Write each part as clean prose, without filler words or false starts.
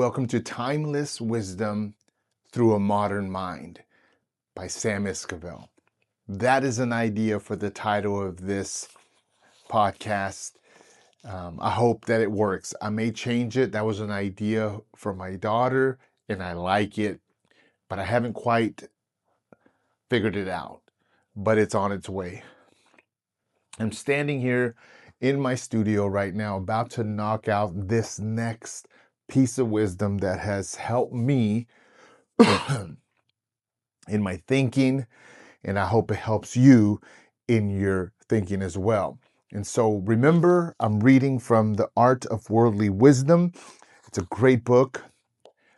Welcome to Timeless Wisdom Through a Modern Mind by Sam Esquivel. That is an idea for the title of this podcast. I hope that it works. I may change it. That was an idea for my daughter, and I like it, but I haven't quite figured it out. But it's on its way. I'm standing here in my studio right now, about to knock out this next piece of wisdom that has helped me in my thinking, and I hope it helps you in your thinking as well. And so remember, I'm reading from The Art of Worldly Wisdom. It's a great book.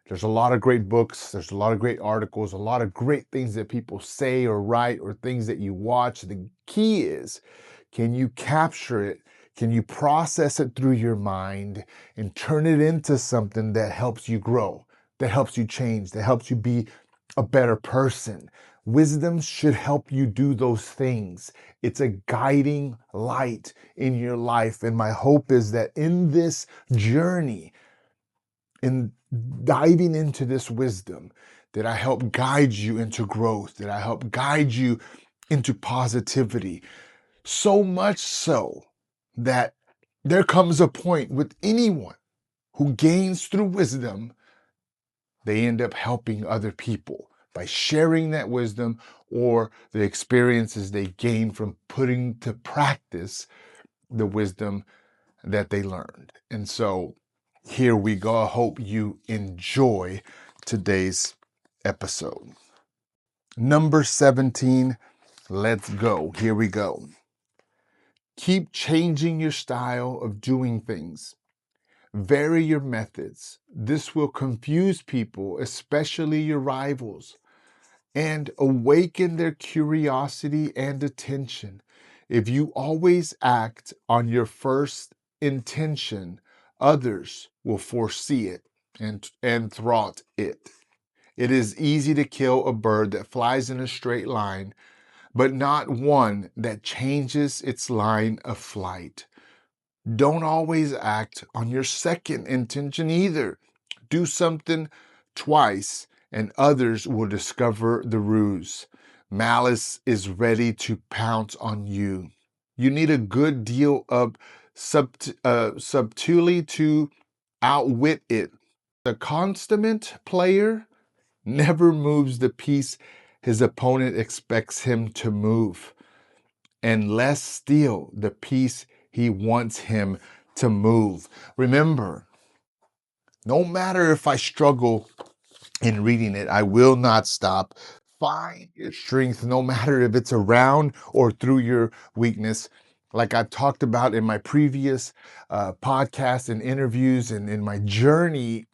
There's a lot of great books. There's a lot of great articles, a lot of great things that people say or write or things that you watch. The key is, can you capture it? Can you process it through your mind and turn it into something that helps you grow, that helps you change, that helps you be a better person? Wisdom should help you do those things. It's a guiding light in your life. And my hope is that in this journey, in diving into this wisdom, that I help guide you into growth, that I help guide you into positivity. So much so that there comes a point with anyone who gains through wisdom, they end up helping other people by sharing that wisdom or the experiences they gain from putting to practice the wisdom that they learned. And so here we go. I hope you enjoy today's episode. Number 17, let's go. Here we go. Keep changing your style of doing things. Vary your methods. This will confuse people, especially your rivals, and awaken their curiosity and attention. If you always act on your first intention, others will foresee it and thwart it. It is easy to kill a bird that flies in a straight line, but not one that changes its line of flight. Don't always act on your second intention either. Do something twice and others will discover the ruse. Malice is ready to pounce on you. You need a good deal of subtlety to outwit it. The consummate player never moves the piece his opponent expects him to move, and less still the piece he wants him to move. Remember, no matter if I struggle in reading it, I will not stop. Find your strength, no matter if it's around or through your weakness. Like I've talked about in my previous podcasts and interviews and in my journey,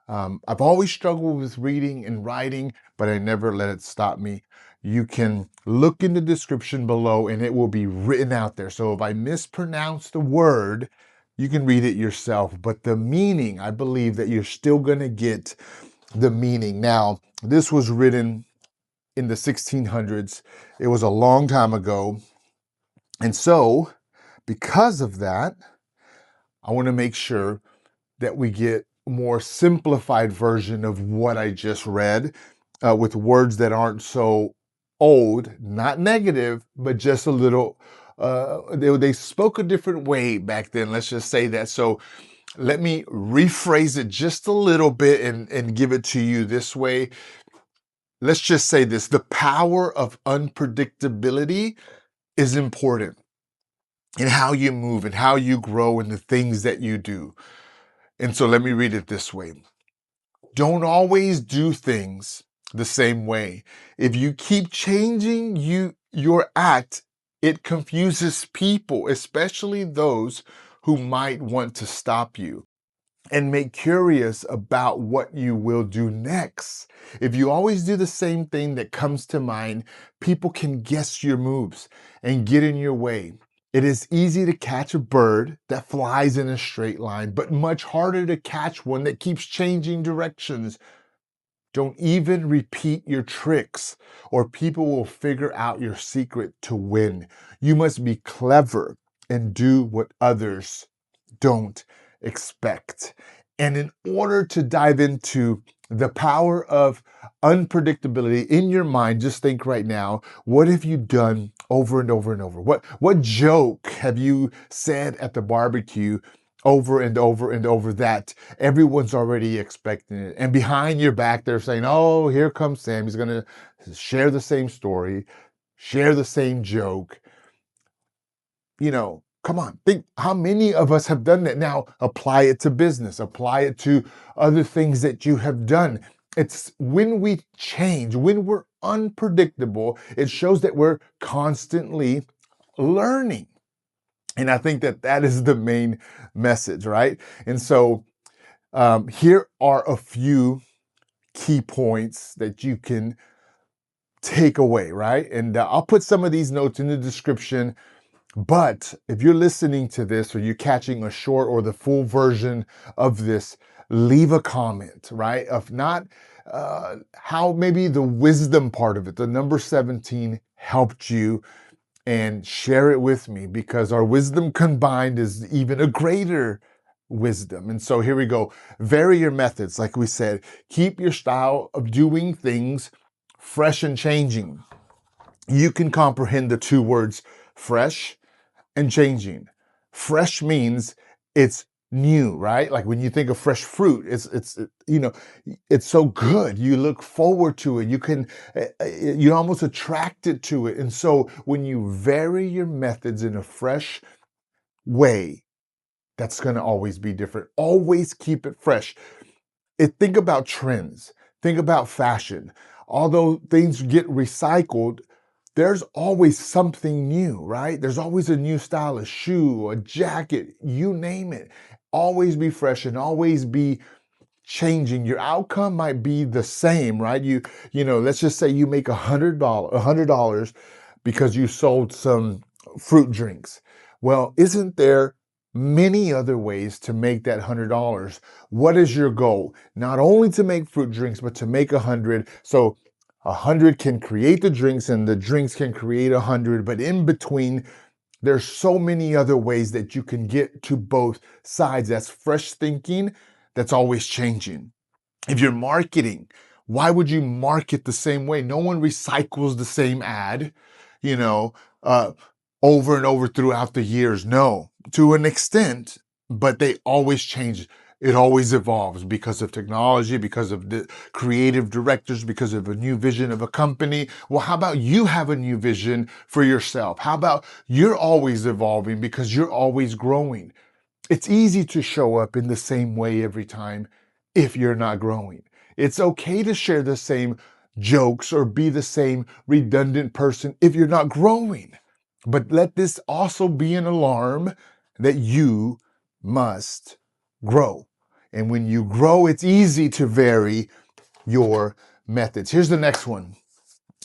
I've always struggled with reading and writing, but I never let it stop me. You can look in the description below and it will be written out there. So if I mispronounce the word, you can read it yourself. But the meaning, I believe that you're still going to get the meaning. Now, this was written in the 1600s. It was a long time ago. And so, because of that, I want to make sure that we get a more simplified version of what I just read with words that aren't so old, not negative, but just a little, they spoke a different way back then. Let's just say that. So let me rephrase it just a little bit and give it to you this way. Let's just say this: the power of unpredictability is important in how you move and how you grow and the things that you do. And so let me read it this way. Don't always do things the same way. If you keep changing your act, it confuses people, especially those who might want to stop you and make curious about what you will do next. If you always do the same thing that comes to mind, people can guess your moves and get in your way. It is easy to catch a bird that flies in a straight line, but much harder to catch one that keeps changing directions. Don't even repeat your tricks, or people will figure out your secret to win. You must be clever and do what others don't expect. And in order to dive into the power of unpredictability in your mind, just think right now, what have you done over and over and over? What joke have you said at the barbecue over and over and over that everyone's already expecting it? And behind your back, they're saying, oh, here comes Sam. He's going to share the same story, share the same joke. Come on, think how many of us have done that. Now apply it to business, apply it to other things that you have done. It's when we change, when we're unpredictable, it shows that we're constantly learning. And I think that that is the main message, right? And so here are a few key points that you can take away, right? And I'll put some of these notes in the description. But if you're listening to this or you're catching a short or the full version of this, leave a comment, right? Of not how maybe the wisdom part of it, the number 17 helped you, and share it with me, because our wisdom combined is even a greater wisdom. And so here we go. Vary your methods. Like we said, keep your style of doing things fresh and changing. You can comprehend the two words fresh and changing. Fresh means it's new, right? Like when you think of fresh fruit, it's so good. You look forward to it. You're almost attracted to it. And so when you vary your methods in a fresh way, that's going to always be different. Always keep it fresh. Think about trends. Think about fashion. Although things get recycled, there's always something new, right? There's always a new style, a shoe, a jacket, you name it. Always be fresh and always be changing. Your outcome might be the same, right? Let's just say you make $100 because you sold some fruit drinks. Well, isn't there many other ways to make that $100? What is your goal? Not only to make fruit drinks, but to make 100. So 100 can create the drinks and the drinks can create 100, but in between, there's so many other ways that you can get to both sides. That's fresh thinking. That's always changing. If you're marketing, why would you market the same way? No one recycles the same ad, you know, uh, over and over throughout the years. No, to an extent, but they always change. It always evolves because of technology, because of the creative directors, because of a new vision of a company. Well, how about you have a new vision for yourself? How about you're always evolving because you're always growing? It's easy to show up in the same way every time if you're not growing. It's okay to share the same jokes or be the same redundant person if you're not growing. But let this also be an alarm that you must grow. And when you grow, it's easy to vary your methods. Here's the next one.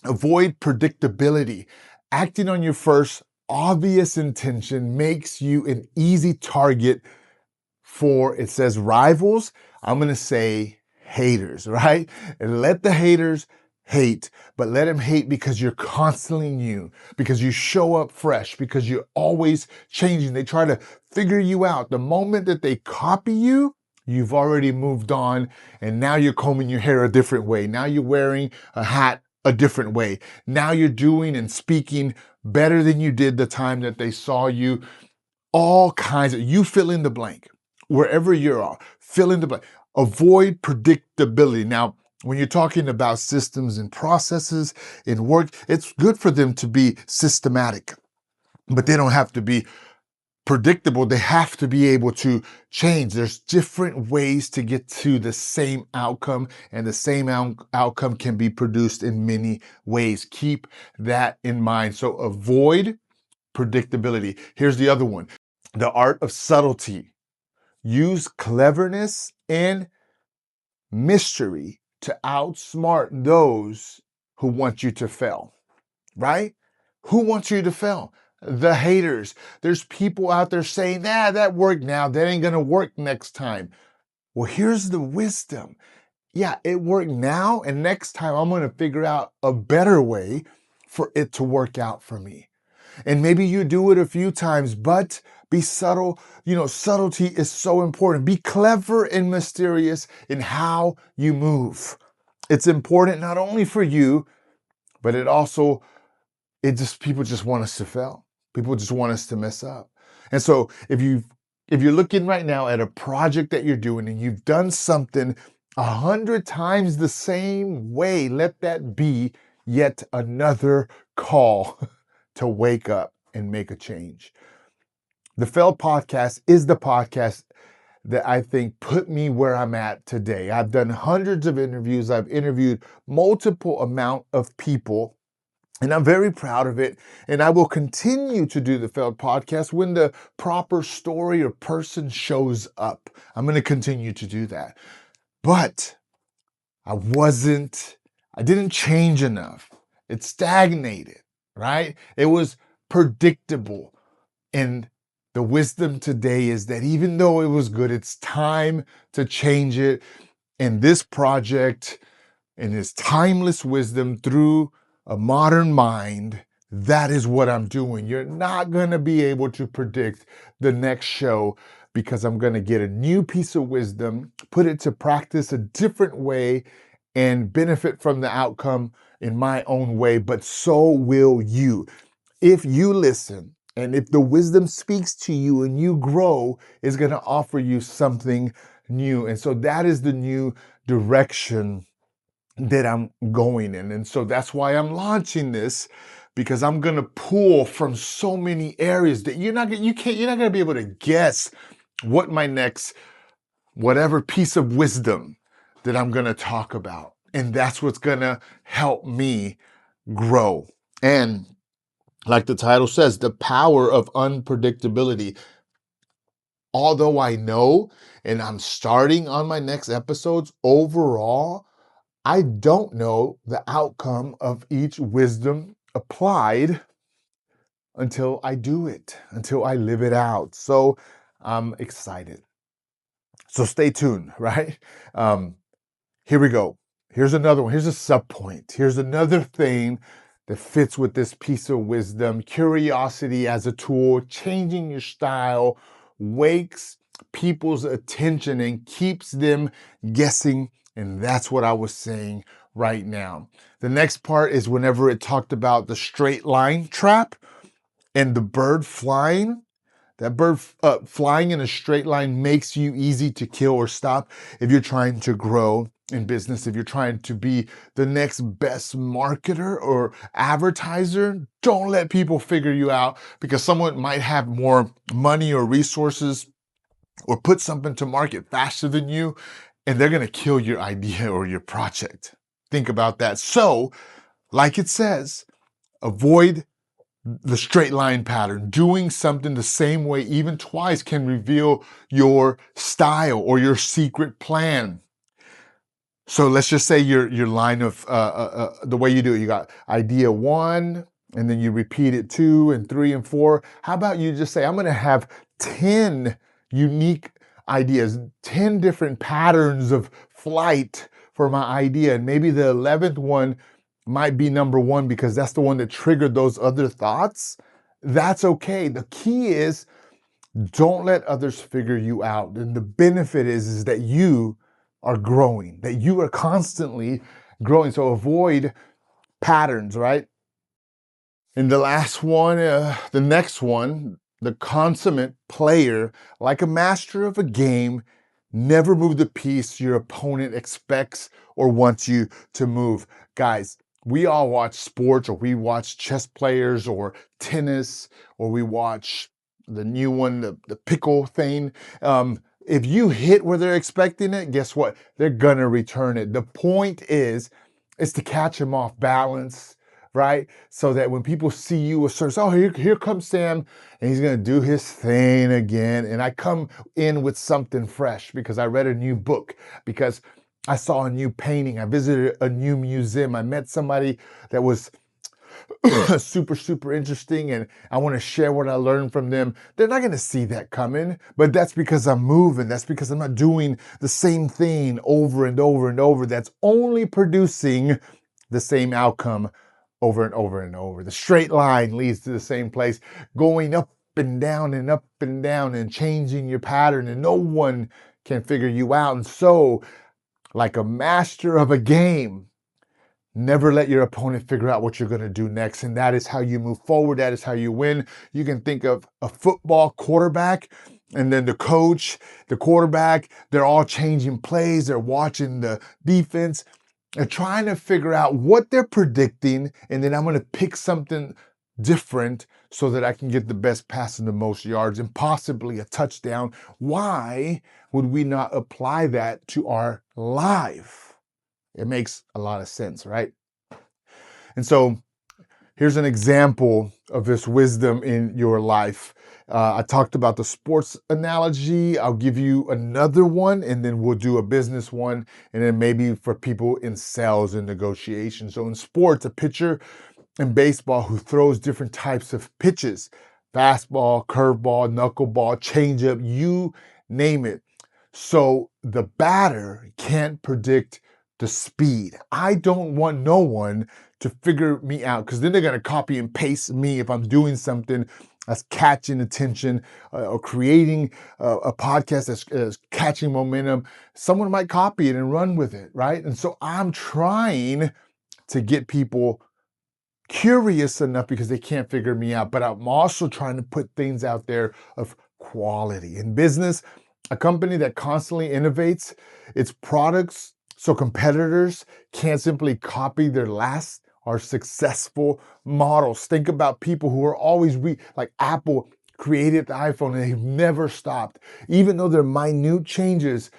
Avoid predictability. Acting on your first obvious intention makes you an easy target for, it says rivals. I'm going to say haters, right? And let the haters hate, but let them hate because you're constantly new, because you show up fresh, because you're always changing. They try to figure you out. The moment that they copy you, you've already moved on, and now you're combing your hair a different way. Now you're wearing a hat a different way. Now you're doing and speaking better than you did the time that they saw you. All kinds of, you fill in the blank. Wherever you are, fill in the blank. Avoid predictability. Now, when you're talking about systems and processes in work, it's good for them to be systematic, but they don't have to be predictable. They have to be able to change. There's different ways to get to the same outcome, and the same outcome can be produced in many ways. Keep that in mind. So avoid predictability. Here's the other one. The art of subtlety. Use cleverness and mystery to outsmart those who want you to fail, right? Who wants you to fail? The haters. There's people out there saying, that worked now. That ain't going to work next time. Well, here's the wisdom. Yeah, it worked now, and next time I'm going to figure out a better way for it to work out for me. And maybe you do it a few times, but Be subtle. Subtlety is so important. Be clever and mysterious in how you move. It's important not only for you, but people just want us to fail. People just want us to mess up. And so if you're looking right now at a project that you're doing and you've done something 100 times the same way, let that be yet another call to wake up and make a change. The Failed Podcast is the podcast that I think put me where I'm at today. I've done hundreds of interviews. I've interviewed multiple amount of people, and I'm very proud of it. And I will continue to do the Failed Podcast when the proper story or person shows up. I'm going to continue to do that. But I didn't change enough. It stagnated, right? It was predictable. And the wisdom today is that even though it was good, it's time to change it. And this project and this timeless wisdom through a modern mind, that is what I'm doing. You're not going to be able to predict the next show because I'm going to get a new piece of wisdom, put it to practice a different way, and benefit from the outcome in my own way, but so will you. If you listen, and if the wisdom speaks to you and you grow, it's going to offer you something new. And so that is the new direction that I'm going in. And so that's why I'm launching this, because I'm going to pull from so many areas that you're not going to be able to guess what my next, whatever piece of wisdom that I'm going to talk about. And that's what's going to help me grow. And like the title says, the power of unpredictability. Although I know, and I'm starting on my next episodes, overall, I don't know the outcome of each wisdom applied until I do it, until I live it out. So I'm excited. So stay tuned, right? Here we go. Here's another one. Here's a sub point. Here's another thing that fits with this piece of wisdom. Curiosity as a tool, changing your style, wakes people's attention and keeps them guessing. And that's what I was saying right now. The next part is whenever it talked about the straight line trap and the bird flying. That bird flying in a straight line makes you easy to kill or stop if you're trying to grow in business, if you're trying to be the next best marketer or advertiser. Don't let people figure you out because someone might have more money or resources or put something to market faster than you, and they're going to kill your idea or your project. Think about that. So, like it says, avoid the straight line pattern. Doing something the same way, even twice, can reveal your style or your secret plan. So let's just say your line of the way you do it. You got idea 1, and then you repeat it 2 and 3 and 4. How about you just say, I'm going to have 10 unique ideas, 10 different patterns of flight for my idea, and maybe the 11th one might be number 1 because that's the one that triggered those other thoughts. That's okay. The key is don't let others figure you out. And the benefit is that you are growing, that you are constantly growing. So avoid patterns, right? And the last one, the next one, the consummate player, like a master of a game, never move the piece your opponent expects or wants you to move. Guys, we all watch sports, or we watch chess players or tennis, or we watch the new one, the pickle thing. If you hit where they're expecting it, guess what? They're gonna return it. The point is to catch them off balance, right? So that when people see you assert, oh, here comes Sam, and he's gonna do his thing again. And I come in with something fresh because I read a new book, because I saw a new painting, I visited a new museum, I met somebody that was super, super interesting, and I want to share what I learned from them. They're not going to see that coming, but that's because I'm moving. That's because I'm not doing the same thing over and over and over. That's only producing the same outcome over and over and over. The straight line leads to the same place. Going up and down and changing your pattern, and no one can figure you out. And so, like a master of a game, never let your opponent figure out what you're going to do next. And that is how you move forward. That is how you win. You can think of a football quarterback, and then the coach, the quarterback, they're all changing plays. They're watching the defense and trying to figure out what they're predicting. And then I'm going to pick something different so that I can get the best pass and the most yards and possibly a touchdown. Why would we not apply that to our life? It makes a lot of sense, right? And so here's an example of this wisdom in your life. I talked about the sports analogy. I'll give you another one, and then we'll do a business one, and then maybe for people in sales and negotiations. So in sports, a pitcher in baseball who throws different types of pitches, fastball, curveball, knuckleball, changeup, you name it. So the batter can't predict the speed. I don't want no one to figure me out, because then they're going to copy and paste me if I'm doing something that's catching attention or creating a podcast that's catching momentum. Someone might copy it and run with it, right? And so I'm trying to get people curious enough because they can't figure me out, but I'm also trying to put things out there of quality. In business, a company that constantly innovates its products so competitors can't simply copy their last or successful models. Think about people who are always like Apple created the iPhone and they've never stopped. Even though they're minute changes,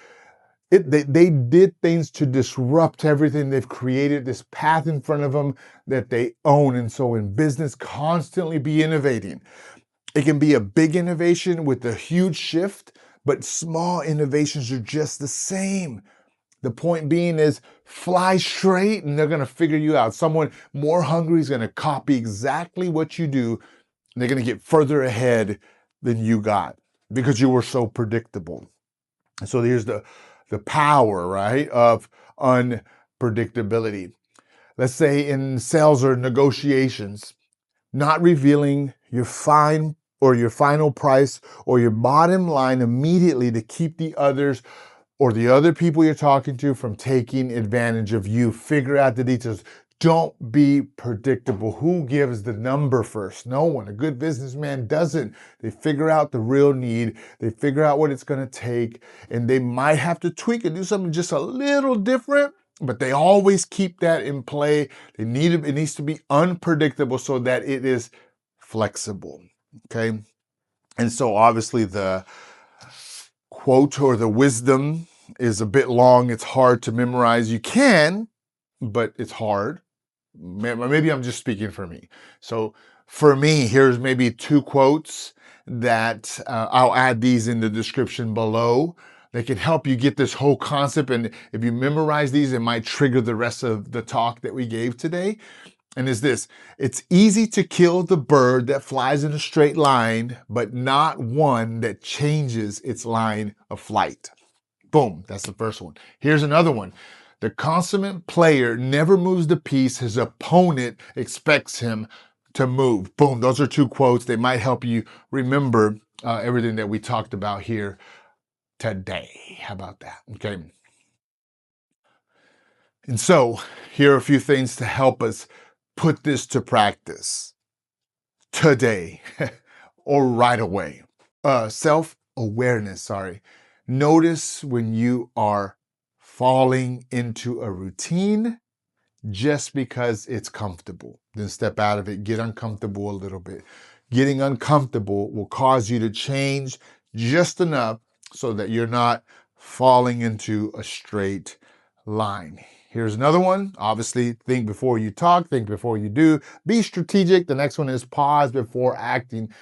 they did things to disrupt everything. They've created this path in front of them that they own. And so in business, constantly be innovating. It can be a big innovation with a huge shift, but small innovations are just the same. The point being is fly straight and they're going to figure you out. Someone more hungry is going to copy exactly what you do, and they're going to get further ahead than you got because you were so predictable. And so here's the power, right, of unpredictability. Let's say in sales or negotiations, not revealing your final price or your bottom line immediately to keep the others or the other people you're talking to from taking advantage of you. Figure out the details. Don't be predictable. Who gives the number first? No one. A good businessman doesn't. They figure out the real need. They figure out what it's going to take, and they might have to tweak and do something just a little different, but they always keep that in play. It needs to be unpredictable so that it is flexible. Okay? And so obviously the quote or the wisdom is a bit long. It's hard to memorize. You can, but it's hard. Maybe I'm just speaking for me. So for me, here's maybe 2 quotes that I'll add these in the description below. They can help you get this whole concept. And if you memorize these, it might trigger the rest of the talk that we gave today. And is this: it's easy to kill the bird that flies in a straight line, but not one that changes its line of flight. Boom, that's the first one. Here's another one. The consummate player never moves the piece his opponent expects him to move. Boom, those are 2 quotes. They might help you remember everything that we talked about here today. How about that? Okay. And so here are a few things to help us put this to practice today or right away. Self-awareness, Notice when you are falling into a routine just because it's comfortable. Then step out of it, get uncomfortable a little bit. Getting uncomfortable will cause you to change just enough so that you're not falling into a straight line. Here's another one. Obviously, think before you talk, think before you do. Be strategic. The next one is pause before acting.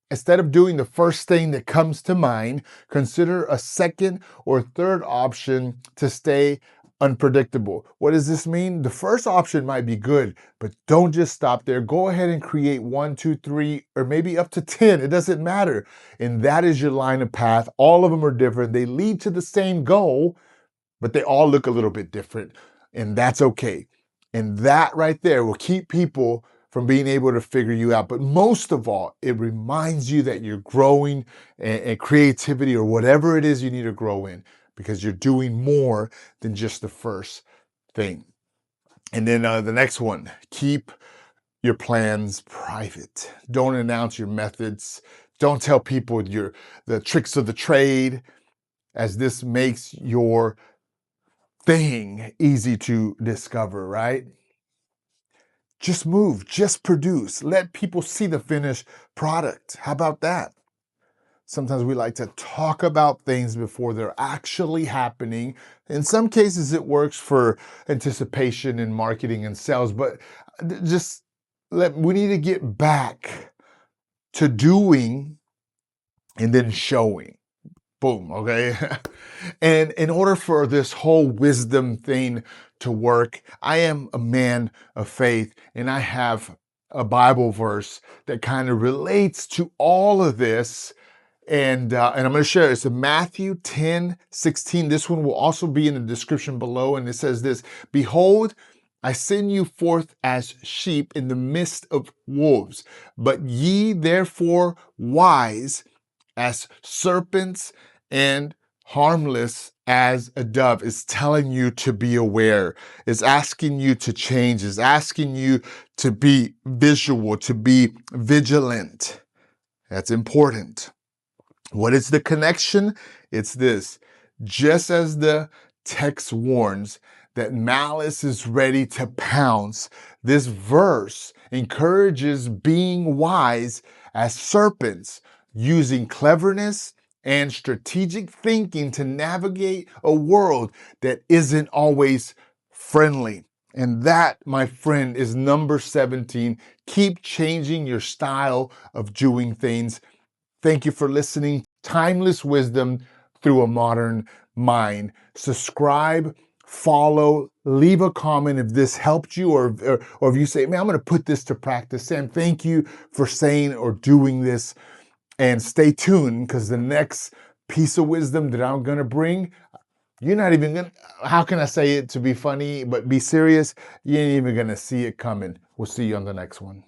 Instead of doing the first thing that comes to mind, consider a second or third option to stay unpredictable. What does this mean? The first option might be good, but don't just stop there. Go ahead and create 1, 2, 3, or maybe up to 10. It doesn't matter. And that is your line of path. All of them are different. They lead to the same goal, but they all look a little bit different. And that's okay. And that right there will keep people from being able to figure you out. But most of all, it reminds you that you're growing in creativity or whatever it is you need to grow in, because you're doing more than just the first thing. And then the next one, keep your plans private. Don't announce your methods. Don't tell people the tricks of the trade, as this makes your thing easy to discover, right? Just move, just produce. Let people see the finished product. How about that? Sometimes we like to talk about things before they're actually happening. In some cases, it works for anticipation in marketing and sales, but we need to get back to doing and then showing. Boom, okay? And in order for this whole wisdom thing to work, I am a man of faith, and I have a Bible verse that kind of relates to all of this. And I'm going to share it. It's in Matthew 10:16. This one will also be in the description below. And it says this: "Behold, I send you forth as sheep in the midst of wolves, but ye therefore wise as serpents and harmless as a dove." It's telling you to be aware. It's asking you to change. It's asking you to be visual, to be vigilant. That's important. What is the connection? It's this: just as the text warns that malice is ready to pounce, this verse encourages being wise as serpents, using cleverness and strategic thinking to navigate a world that isn't always friendly. And that, my friend, is number 17. Keep changing your style of doing things. Thank you for listening. Timeless wisdom through a modern mind. Subscribe, follow, leave a comment if this helped you, or if you say, man, I'm going to put this to practice. Sam, thank you for saying or doing this. And stay tuned, because the next piece of wisdom that I'm going to bring, you're not even going to, how can I say it to be funny, but be serious? You ain't even going to see it coming. We'll see you on the next one.